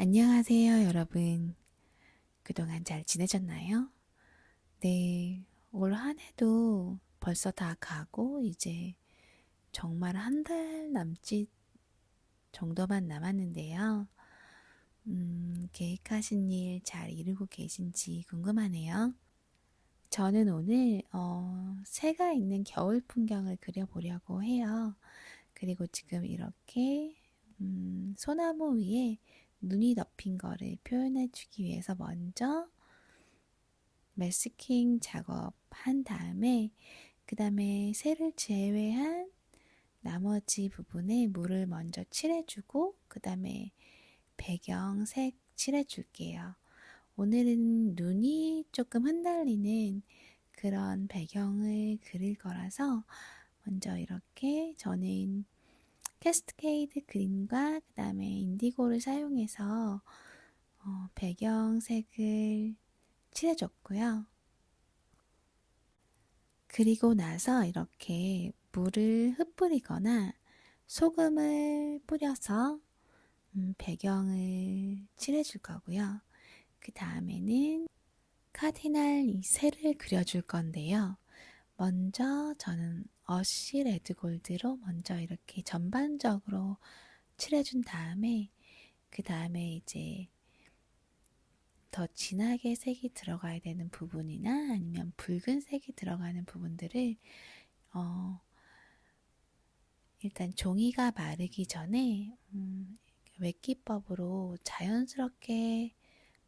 안녕하세요, 여러분. 그동안 잘 지내셨나요? 네, 올 한 해도 벌써 다 가고, 이제 정말 한 달 남짓 정도만 남았는데요. 계획하신 일 잘 이루고 계신지 궁금하네요. 저는 오늘, 새가 있는 겨울 풍경을 그려보려고 해요. 그리고 지금 이렇게, 소나무 위에 눈이 덮인 거를 표현해 주기 위해서 먼저 메스킹 작업한 다음에 그 다음에 새를 제외한 나머지 부분에 물을 먼저 칠해주고 그 다음에 배경색 칠해줄게요. 오늘은 눈이 조금 흩날리는 그런 배경을 그릴 거라서 먼저 이렇게 저는 캐스케이드 그린과 그 다음에 인디고를 사용해서 배경색을 칠해줬고요. 그리고 나서 이렇게 물을 흩뿌리거나 소금을 뿌려서 배경을 칠해줄 거고요. 그 다음에는 카디날 이 새를 그려줄 건데요. 먼저 저는 어시 레드골드로 먼저 이렇게 전반적으로 칠해준 다음에 그 다음에 이제 더 진하게 색이 들어가야 되는 부분이나 아니면 붉은색이 들어가는 부분들을 어, 일단 종이가 마르기 전에 웹기법으로 자연스럽게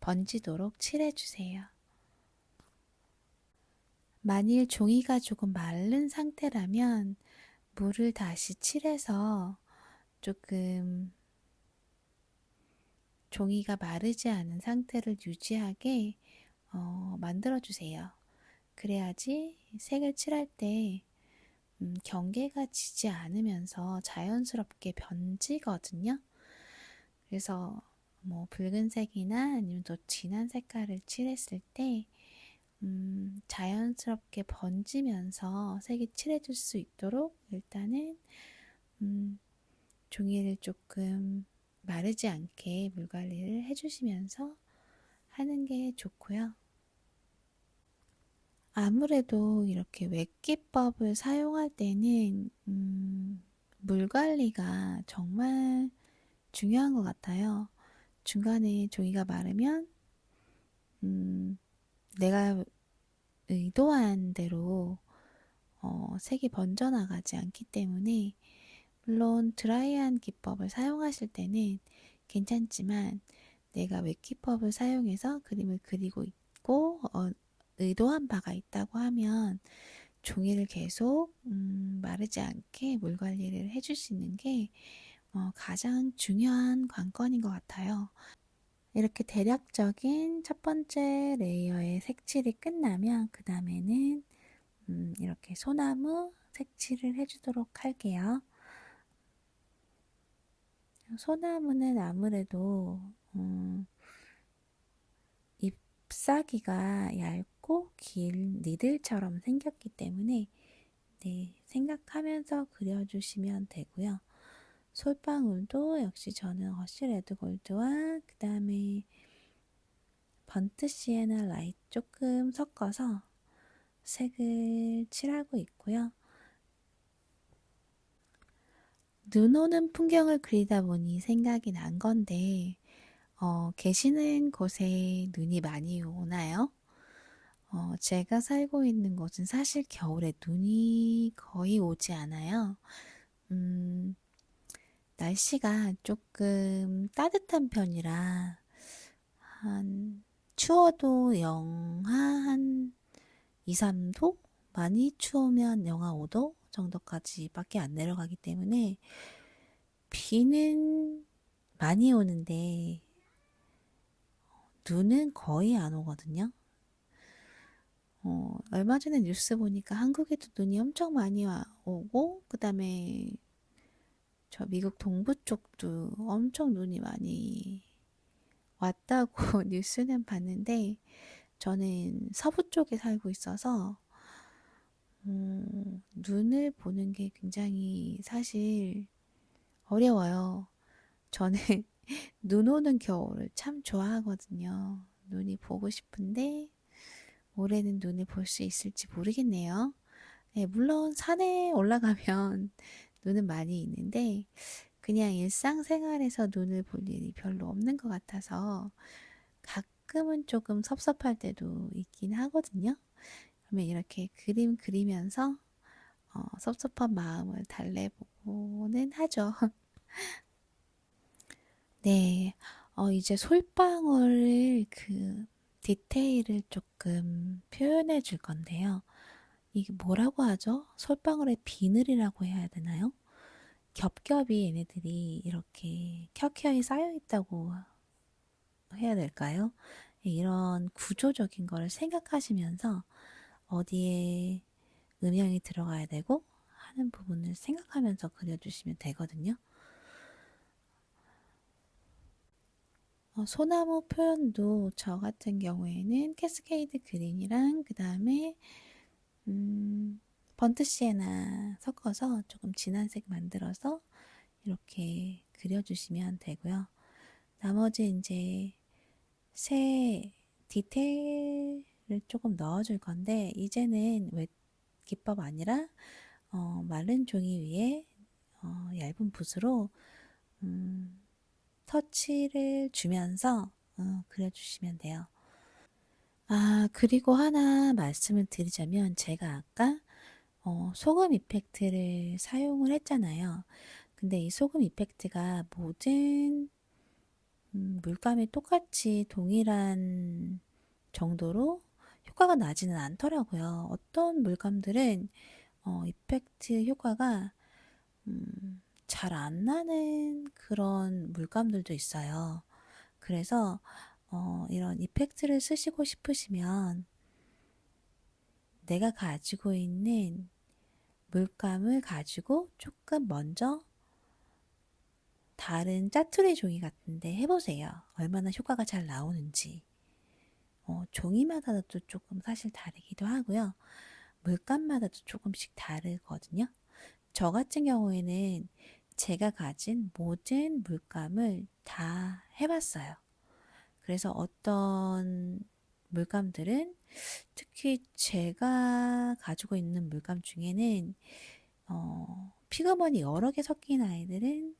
번지도록 칠해주세요. 만일 종이가 조금 마른 상태라면 물을 다시 칠해서 조금 종이가 마르지 않은 상태를 유지하게 만들어주세요. 그래야지 색을 칠할 때 경계가 지지 않으면서 자연스럽게 번지거든요. 그래서 뭐 붉은색이나 아니면 더 진한 색깔을 칠했을 때 자연스럽게 번지면서 색이 칠해질 수 있도록 일단은 종이를 조금 마르지 않게 물 관리를 해주시면서 하는 게 좋고요. 아무래도 이렇게 웹기법을 사용할 때는 물 관리가 정말 중요한 것 같아요. 중간에 종이가 마르면 내가 의도한 대로 색이 번져나가지 않기 때문에 물론 드라이한 기법을 사용하실 때는 괜찮지만 내가 웹기법을 사용해서 그림을 그리고 있고 의도한 바가 있다고 하면 종이를 계속 마르지 않게 물 관리를 해주시는 게 가장 중요한 관건인 것 같아요. 이렇게 대략적인 첫 번째 레이어의 색칠이 끝나면 그 다음에는 이렇게 소나무 색칠을 해주도록 할게요. 소나무는 아무래도 잎사귀가 얇고 긴 니들처럼 생겼기 때문에 네, 생각하면서 그려주시면 되고요. 솔방울도 역시 저는 어시 레드골드와 그 다음에 번트 시에나 라이트 조금 섞어서 색을 칠하고 있고요. 눈 오는 풍경을 그리다 보니 생각이 난 건데 계시는 곳에 눈이 많이 오나요? 제가 살고 있는 곳은 사실 겨울에 눈이 거의 오지 않아요. 음, 날씨가 조금 따뜻한 편이라 한 추워도 영하 한 2, 3도? 많이 추우면 영하 5도 정도까지 밖에 안 내려가기 때문에 비는 많이 오는데 눈은 거의 안 오거든요. 얼마 전에 뉴스 보니까 한국에도 눈이 엄청 많이 오고, 그 다음에 저 미국 동부 쪽도 엄청 눈이 많이 왔다고 뉴스는 봤는데, 저는 서부 쪽에 살고 있어서, 눈을 보는 게 굉장히 사실 어려워요. 저는 눈 오는 겨울을 참 좋아하거든요. 눈이 보고 싶은데 올해는 눈을 볼 수 있을지 모르겠네요. 네, 물론 산에 올라가면 눈은 많이 있는데 그냥 일상생활에서 눈을 볼 일이 별로 없는 것 같아서 가끔은 조금 섭섭할 때도 있긴 하거든요. 그러면 이렇게 그림 그리면서 섭섭한 마음을 달래보고는 하죠. 네, 이제 솔방울을 디테일을 조금 표현해 줄 건데요. 이게 뭐라고 하죠? 솔방울의 비늘이라고 해야 되나요? 겹겹이 얘네들이 이렇게 켜켜이 쌓여 있다고 해야 될까요? 이런 구조적인 거를 생각하시면서 어디에 음영이 들어가야 되고 하는 부분을 생각하면서 그려주시면 되거든요. 소나무 표현도 저 같은 경우에는 캐스케이드 그린이랑 그 다음에 번트 시에나 섞어서 조금 진한 색 만들어서 이렇게 그려주시면 되고요. 나머지 이제 새 디테일을 조금 넣어줄 건데 이제는 왜 기법 아니라 마른 종이 위에 얇은 붓으로 음, 터치를 주면서 그려주시면 돼요. 아, 그리고 하나 말씀을 드리자면 제가 아까 소금 이펙트를 사용을 했잖아요. 근데 이 소금 이펙트가 모든 물감이 똑같이 동일한 정도로 효과가 나지는 않더라고요. 어떤 물감들은 이펙트 효과가 잘 안 나는 그런 물감들도 있어요. 그래서 이런 이펙트를 쓰시고 싶으시면 내가 가지고 있는 물감을 가지고 조금 먼저 다른 짜투리 종이 같은데 해보세요. 얼마나 효과가 잘 나오는지. 종이마다도 조금 사실 다르기도 하고요. 물감마다도 조금씩 다르거든요. 저 같은 경우에는 제가 가진 모든 물감을 다 해봤어요. 그래서 어떤 물감들은 특히 제가 가지고 있는 물감 중에는 피그먼이 여러 개 섞인 아이들은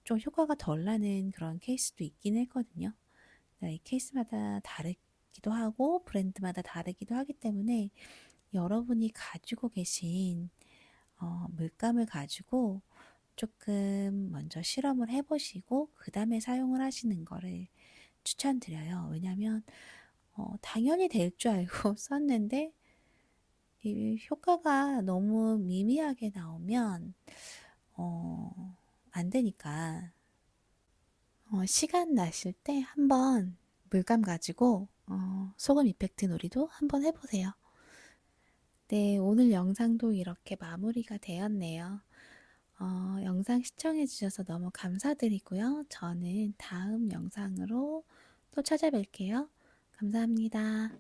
좀 효과가 덜 나는 그런 케이스도 있긴 했거든요. 이 케이스마다 다르기도 하고 브랜드마다 다르기도 하기 때문에 여러분이 가지고 계신 물감을 가지고 조금 먼저 실험을 해보시고 그 다음에 사용을 하시는 거를 추천드려요. 왜냐면 당연히 될 줄 알고 썼는데 이 효과가 너무 미미하게 나오면 안 되니까 시간 나실 때 한번 물감 가지고 소금 이펙트 놀이도 한번 해보세요. 네, 오늘 영상도 이렇게 마무리가 되었네요. 영상 시청해주셔서 너무 감사드리고요. 저는 다음 영상으로 또 찾아뵐게요. 감사합니다.